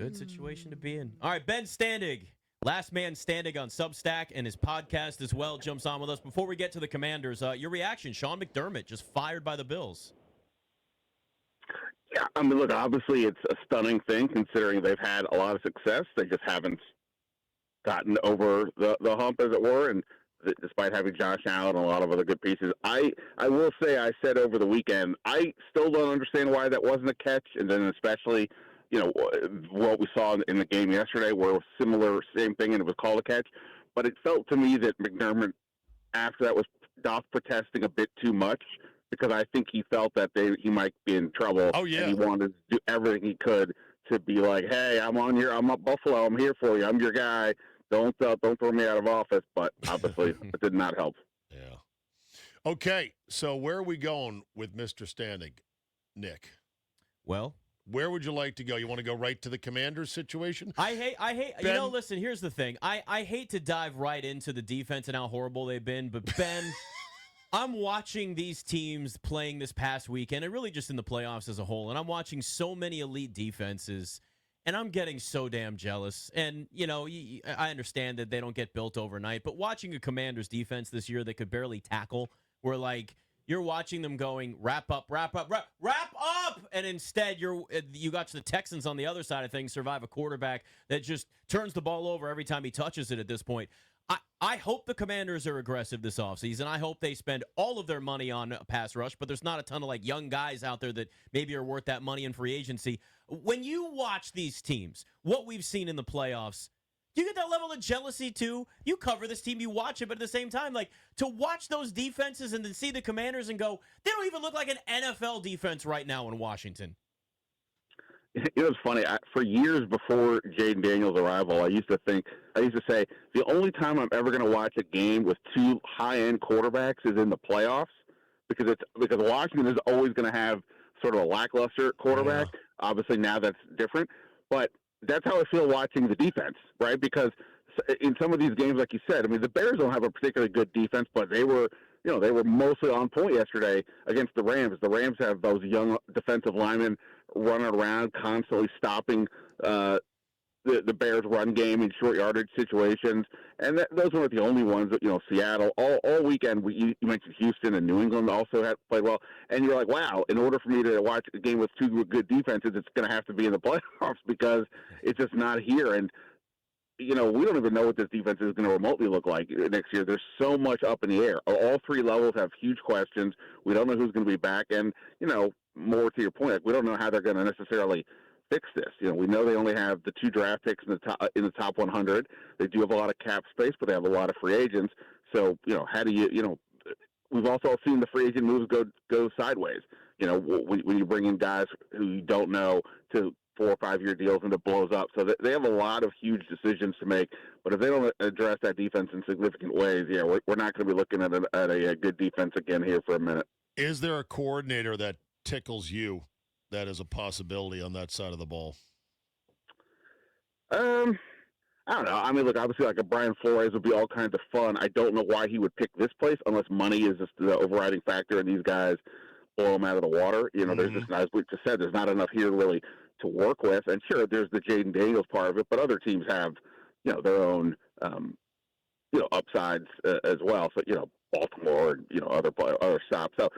Good situation to be in. All right, Ben Standig, last man standing on Substack, and his podcast as well jumps on with us. Before we get to the Commanders, your reaction, Sean McDermott just fired by the Bills. Yeah, I mean, look, obviously it's a stunning thing considering they've had a lot of success. They just haven't gotten over the hump, as it were, and despite having Josh Allen and a lot of other good pieces. I will say, I said over the weekend, I still don't understand why that wasn't a catch, and then especially, what we saw in the game yesterday where it was similar, same thing, and it was called a catch. But it felt to me that McDermott, after that, was protesting a bit too much, because I think he felt that he might be in trouble. Oh, yeah. And he wanted to do everything he could to be like, hey, I'm up Buffalo, I'm here for you, I'm your guy. Don't throw me out of office. But obviously, it did not help. Yeah. Okay, so where are we going with Mr. Standig, Nick? Well, where would you like to go? You want to go right to the Commanders situation? I hate. Ben? Listen, here's the thing. I hate to dive right into the defense and how horrible they've been, but Ben, I'm watching these teams playing this past weekend, and really just in the playoffs as a whole, and I'm watching so many elite defenses, and I'm getting so damn jealous. And, I understand that they don't get built overnight, but watching a Commanders defense this year that could barely tackle, where, you're watching them going, wrap up, and instead you got the Texans on the other side of things survive a quarterback that just turns the ball over every time he touches it at this point. I hope the Commanders are aggressive this offseason. I hope they spend all of their money on a pass rush, but there's not a ton of young guys out there that maybe are worth that money in free agency. When you watch these teams, what we've seen in the playoffs, do you get that level of jealousy too? You cover this team, you watch it, but at the same time, to watch those defenses and then see the Commanders and go, they don't even look like an NFL defense right now in Washington. It's funny. For years before Jaden Daniels' arrival, I used to say, the only time I'm ever going to watch a game with two high-end quarterbacks is in the playoffs, because Washington is always going to have sort of a lackluster quarterback. Yeah. Obviously, now that's different, but that's how I feel watching the defense, right? Because in some of these games, like you said, I mean, the Bears don't have a particularly good defense, but they were mostly on point yesterday against the Rams. The Rams have those young defensive linemen running around, constantly stopping the Bears' run game in short yardage situations, and those weren't the only ones. Seattle all weekend. You mentioned Houston and New England also had played well, and you're like, wow. In order for me to watch a game with two good defenses, it's going to have to be in the playoffs, because it's just not here. And we don't even know what this defense is going to remotely look like next year. There's so much up in the air. All three levels have huge questions. We don't know who's going to be back, and more to your point, we don't know how they're going to necessarily fix this. We know they only have the two draft picks in the top 100. They do have a lot of cap space, but they have a lot of free agents. So how do you we've also seen the free agent moves go sideways. When you bring in guys who you don't know to 4 or 5 year deals and it blows up. So they have a lot of huge decisions to make. But if they don't address that defense in significant ways, we're not going to be looking at a good defense again here for a minute. Is there a coordinator that tickles you that is a possibility on that side of the ball? I don't know. I mean, look, obviously, a Brian Flores would be all kinds of fun. I don't know why he would pick this place unless money is just the overriding factor and these guys blow him out of the water. There's just, as we just said, there's not enough here really to work with. And sure, there's the Jaden Daniels part of it, but other teams have, their own, upsides as well. So, Baltimore and, other stops. So,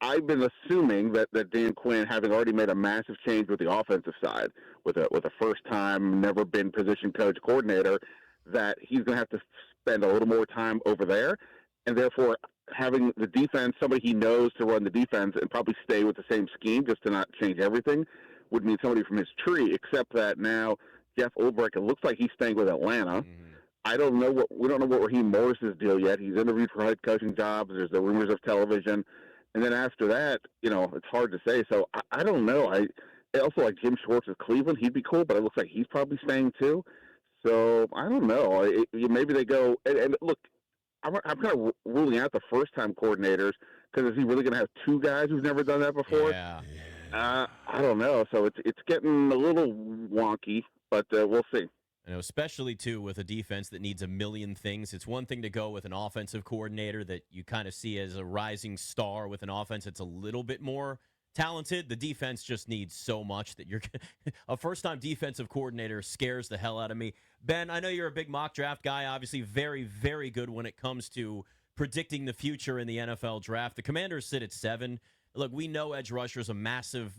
I've been assuming that Dan Quinn, having already made a massive change with the offensive side, with a first-time, never-been position coach coordinator, that he's going to have to spend a little more time over there, and therefore having the defense, somebody he knows to run the defense, and probably stay with the same scheme just to not change everything, would mean somebody from his tree. Except that now Jeff Ulbrich, it looks like he's staying with Atlanta. Mm-hmm. We don't know what Raheem Morris's deal yet. He's interviewed for head coaching jobs. There's the rumors of television. And then after that, it's hard to say. So I don't know. I also like Jim Schwartz of Cleveland. He'd be cool, but it looks like he's probably staying too. So I don't know. Maybe they go and look. I'm kind of ruling out the first-time coordinators, because is he really going to have two guys who've never done that before? Yeah. I don't know. So it's getting a little wonky, but we'll see. Especially, too, with a defense that needs a million things. It's one thing to go with an offensive coordinator that you kind of see as a rising star with an offense that's a little bit more talented. The defense just needs so much that you're a first-time defensive coordinator scares the hell out of me. Ben, I know you're a big mock draft guy, obviously very, very good when it comes to predicting the future in the NFL draft. The Commanders sit at 7. Look, we know edge rusher is a massive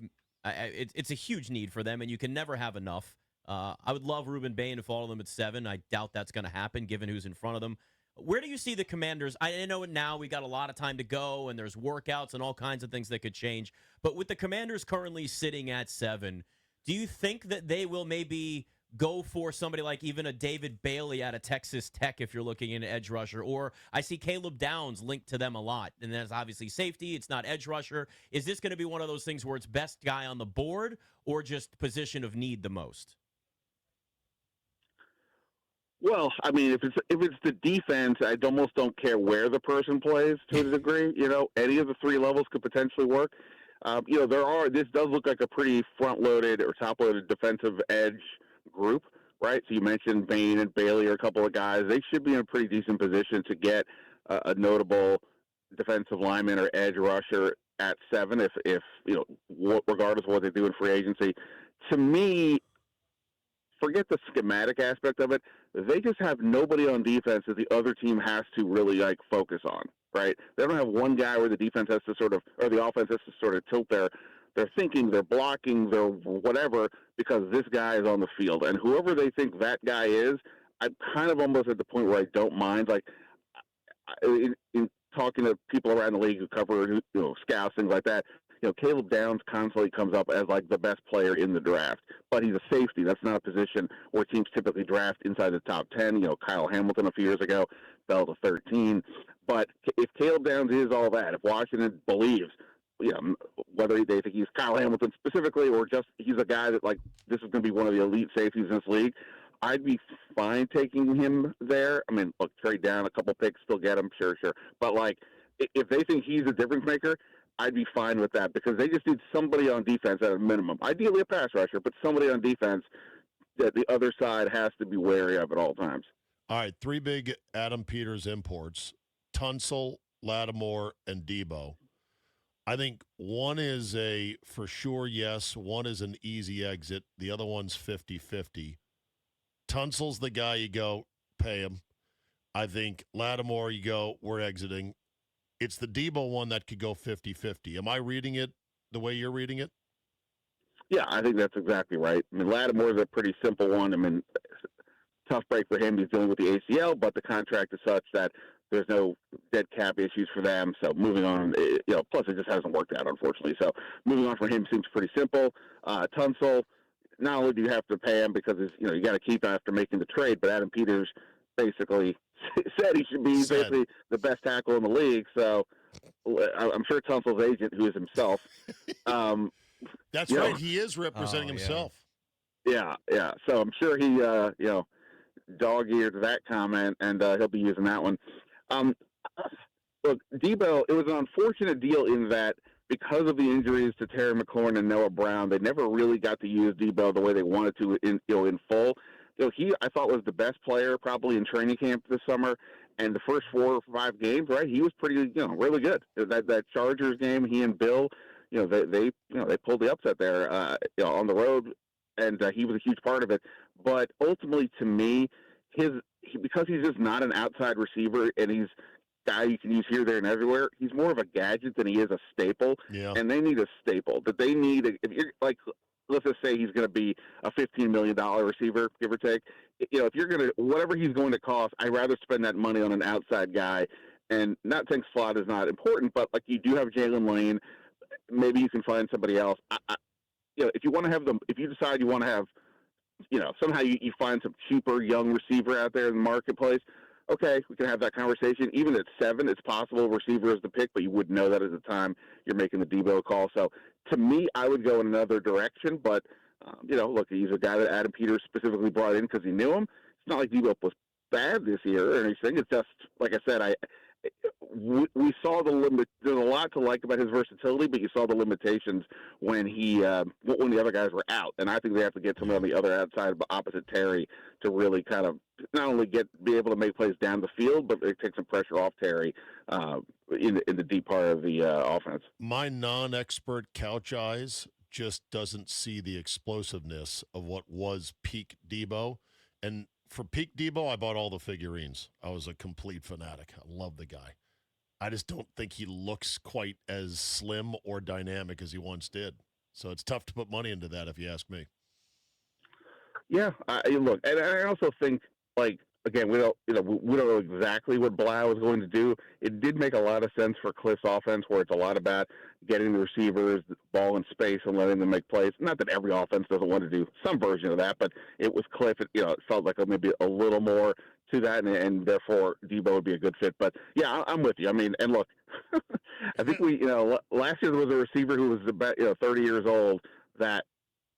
it's a huge need for them, and you can never have enough. I would love Ruben Bain to follow them at 7. I doubt that's going to happen given who's in front of them. Where do you see the Commanders? I know now we got a lot of time to go, and there's workouts and all kinds of things that could change. But with the Commanders currently sitting at 7, do you think that they will maybe go for somebody like even a David Bailey out of Texas Tech if you're looking at an edge rusher? Or I see Caleb Downs linked to them a lot, and that's obviously safety. It's not edge rusher. Is this going to be one of those things where it's best guy on the board or just position of need the most? Well, I mean, if it's the defense, I almost don't care where the person plays to a degree. Any of the 3 levels could potentially work. This does look like a pretty front-loaded or top-loaded defensive edge group, right? So you mentioned Bain and Bailey are a couple of guys. They should be in a pretty decent position to get a notable defensive lineman or edge rusher at 7, if regardless of what they do in free agency. To me, forget the schematic aspect of it. They just have nobody on defense that the other team has to really focus on, right? They don't have one guy where the defense has to or the offense has to sort of tilt their thinking, their blocking, their whatever, because this guy is on the field. And whoever they think that guy is, I'm kind of almost at the point where I don't mind. Like, in talking to people around the league who cover, scouts, things like that, Caleb Downs constantly comes up as the best player in the draft, but he's a safety. That's not a position where teams typically draft inside the top 10. Kyle Hamilton a few years ago fell to 13. But if Caleb Downs is all that, if Washington believes, whether they think he's Kyle Hamilton specifically or just he's a guy that this is going to be one of the elite safeties in this league, I'd be fine taking him there. I mean, look, trade down a couple picks, still get him, sure. But if they think he's a difference maker, I'd be fine with that because they just need somebody on defense at a minimum. Ideally a pass rusher, but somebody on defense that the other side has to be wary of at all times. All right, 3 big Adam Peters imports: Tunsil, Lattimore, and Debo. I think one is a for sure yes, one is an easy exit. The other one's 50-50. Tunsil's the guy you go, pay him. I think Lattimore, you go, we're exiting. It's the Debo one that could go 50-50. Am I reading it the way you're reading it? Yeah, I think that's exactly right. I mean, Lattimore's a pretty simple one. I mean, tough break for him. He's dealing with the ACL, but the contract is such that there's no dead cap issues for them. So moving on, plus it just hasn't worked out, unfortunately. So moving on for him seems pretty simple. Tunsil, not only do you have to pay him because you got to keep him after making the trade, but Adam Peters basically said he should be basically the best tackle in the league. So I'm sure Tunsil's agent, who is himself, that's right. He is representing himself. Yeah. So I'm sure he, dog-eared that comment, and he'll be using that one. Look, Debo, it was an unfortunate deal in that because of the injuries to Terry McLaurin and Noah Brown, they never really got to use Debo the way they wanted to in full. He, I thought, was the best player probably in training camp this summer, and the first 4 or 5 games, right, he was pretty, really good. That Chargers game, he and Bill, they pulled the upset there, on the road, and he was a huge part of it. But ultimately, to me, because he's just not an outside receiver, and he's a guy you can use here, there, and everywhere, he's more of a gadget than he is a staple. Yeah. And they need a staple. That they need, if you're let's just say he's going to be a $15 million receiver, give or take. If you're going to, whatever he's going to cost, I'd rather spend that money on an outside guy. And not saying slot is not important, but you do have Jalen Lane. Maybe you can find somebody else. If you want to have them, if you decide you want to have, somehow you find some cheaper young receiver out there in the marketplace, okay, we can have that conversation. Even at 7, it's possible receiver is the pick, but you wouldn't know that at the time you're making the Debo call. So to me, I would go in another direction. But, look, he's a guy that Adam Peters specifically brought in because he knew him. It's not like Debo was bad this year or anything. It's just, like I said, we saw the limit. There's a lot to like about his versatility, but you saw the limitations when when the other guys were out. And I think they have to get someone on the other outside, opposite Terry, to really kind of not only be able to make plays down the field, but it takes some pressure off Terry in the deep part of the offense. My non-expert couch eyes just doesn't see the explosiveness of what was peak Debo. And for peak Debo, I bought all the figurines. I was a complete fanatic. I love the guy. I just don't think he looks quite as slim or dynamic as he once did. So it's tough to put money into that, if you ask me. Yeah, look, and I also think, like, again, we don't know exactly what Blau is going to do. It did make a lot of sense for Cliff's offense, where it's a lot about getting the receivers the ball in space and letting them make plays. Not that every offense doesn't want to do some version of that, but it was Cliff. It felt like maybe a little more to that, and therefore Debo would be a good fit. But yeah, I'm with you. I mean, and look, I think last year there was a receiver who was about 30 years old that.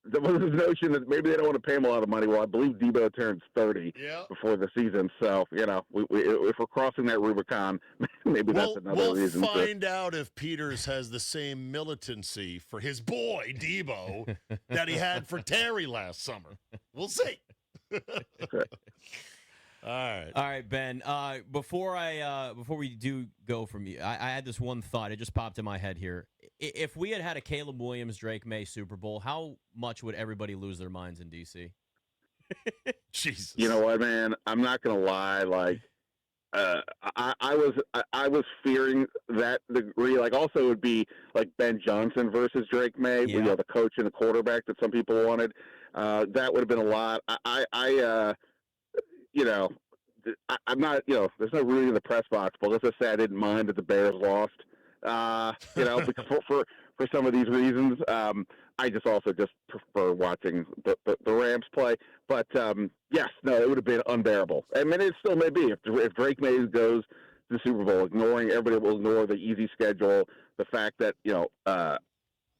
There was this notion that maybe they don't want to pay him a lot of money. Well, I believe Debo turns 30 before the season. So, if we're crossing that Rubicon, maybe that's another reason. We'll find out if Peters has the same militancy for his boy, Debo, that he had for Terry last summer. We'll see. All right, Ben. Before we do go from you, I had this one thought. It just popped in my head here. If we had a Caleb Williams, Drake Maye Super Bowl, how much would everybody lose their minds in DC? Jesus. You know what, man? I'm not gonna lie. Like, I was fearing that degree. Like, also it would be like Ben Johnson versus Drake Maye. Yeah. The coach and the quarterback that some people wanted. That would have been a lot. I'm not, there's no rooting in the press box, but let's just say I didn't mind that the Bears lost, for some of these reasons. I just also prefer watching the Rams play. But, yes, no, it would have been unbearable. I mean, it still may be. If Drake Maye goes to the Super Bowl, everybody will ignore the easy schedule, the fact that,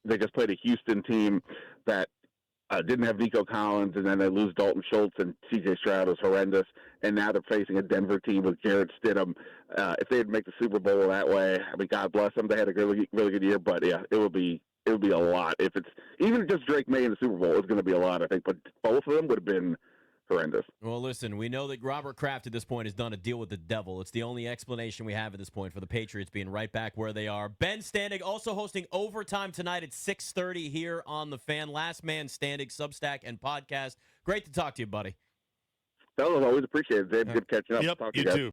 they just played a Houston team that didn't have Nico Collins, and then they lose Dalton Schultz, and C.J. Stroud was horrendous. And now they're facing a Denver team with Jarrett Stidham. If they'd make the Super Bowl that way, I mean, God bless them. They had a really, really good year, but yeah, it would be a lot. If it's even just Drake Maye in the Super Bowl, it's going to be a lot, I think. But both of them would have been horrendous. Well, listen, we know that Robert Kraft at this point has done a deal with the devil. It's the only explanation we have at this point for the Patriots being right back where they are. Ben Standig also hosting Overtime tonight at 6:30 here on The Fan. Last Man Standig, Substack, and podcast. Great to talk to you, buddy. Fellas, always appreciate it. Dave, good catching up. Yep, Talk to you guys. too.